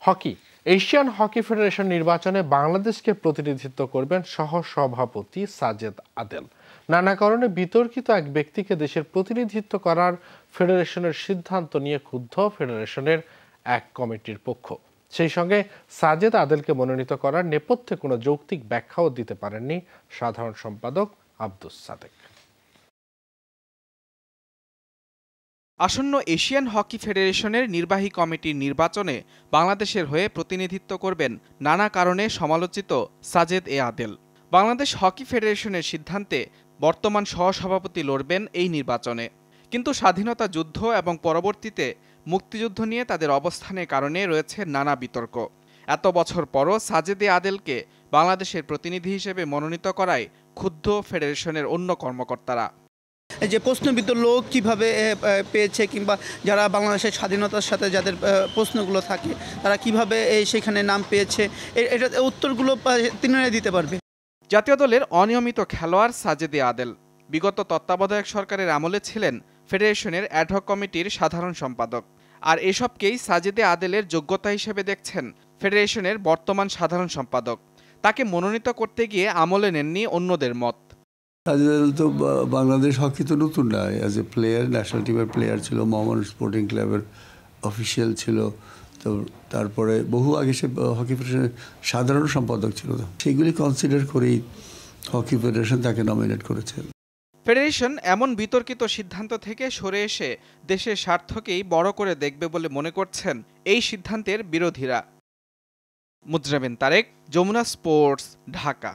Hockey Asian hockey federation নির্বাচনে বাংলাদেশকে প্রতিনিধিত্ব করবেন সহ-সভাপতি সাজেদ আদেল। নানা কারণে বিতর্কিত এক ব্যক্তিকে দেশের প্রতিনিধিত্ব করার ফেডারেশনের সিদ্ধান্ত নিয়ে ক্ষুব্ধ ফেডারেশনের এক কমিটির পক্ষ। সেই সঙ্গে সাজেদ আদেলকে মনোনীত করার নেপথ্যে কোনো যৌক্তিক ব্যাখ্যাও দিতে পারেননি সাধারণ সম্পাদক আব্দুস সাদেক। আসন্ন এশিয়ান হকি ফেডারেশনের নির্বাহী কমিটির নির্বাচনে বাংলাদেশের হয়ে প্রতিনিধিত্ব করবেন নানা কারণে সমালোচিত সাজেদ আদেল। বাংলাদেশ হকি ফেডারেশনের সিদ্ধান্তে বর্তমান সহসভাপতি লড়বেন এই নির্বাচনে, কিন্তু স্বাধীনতা যুদ্ধ এবং পরবর্তীতে মুক্তিযুদ্ধ নিয়ে তাদের অবস্থানের কারণে রয়েছে নানা বিতর্ক। এত বছর পরও সাজেদ আদেলকে বাংলাদেশের প্রতিনিধি হিসেবে মনোনীত করায় ক্ষুব্ধ ফেডারেশনের অন্য কর্মকর্তারা। যে প্রশ্নবিদ্ধ লোক কিভাবে পেয়েছে, কিংবা যারা বাংলাদেশের স্বাধীনতার সাথে যাদের প্রশ্নগুলো থাকে তারা কিভাবে সেখানে নাম পেয়েছে, এটা উত্তরগুলো তিনারাই দিতে পারবে। জাতীয় দলের অনিয়মিত খেলোয়াড় সাজেদ আদেল বিগত তত্ত্বাবধায়ক সরকারের আমলে ছিলেন ফেডারেশনের অ্যাডহক কমিটির সাধারণ সম্পাদক। আর এসবকেই সাজেদ আদেলের যোগ্যতা হিসেবে দেখছেন ফেডারেশনের বর্তমান সাধারণ সম্পাদক। তাকে মনোনীত করতে গিয়ে আমলে নেননি অন্যদের মত। সাজেদ আদেল তো বাংলাদেশ হকি তো নতুন না, অ্যাজ এ প্লেয়ার ন্যাশনাল টিমের প্লেয়ার ছিল, মোহাম্মদ স্পোর্টিং ক্লাবের অফিসিয়াল ছিল, তো তারপরে বহু আগে সে হকি ফেডারেশনের সাধারণ সম্পাদক ছিল। সেগুলি কনসিডার করেই হকি ফেডারেশন তাকে নমিনেট করেছে। ফেডারেশন এমন বিতর্কিত সিদ্ধান্ত থেকে সরে এসে দেশের স্বার্থকেই বড় করে দেখবে বলে মনে করছেন এই সিদ্ধান্তের বিরোধীরা। মুজরাবিন তারেক, যমুনা স্পোর্টস, ঢাকা।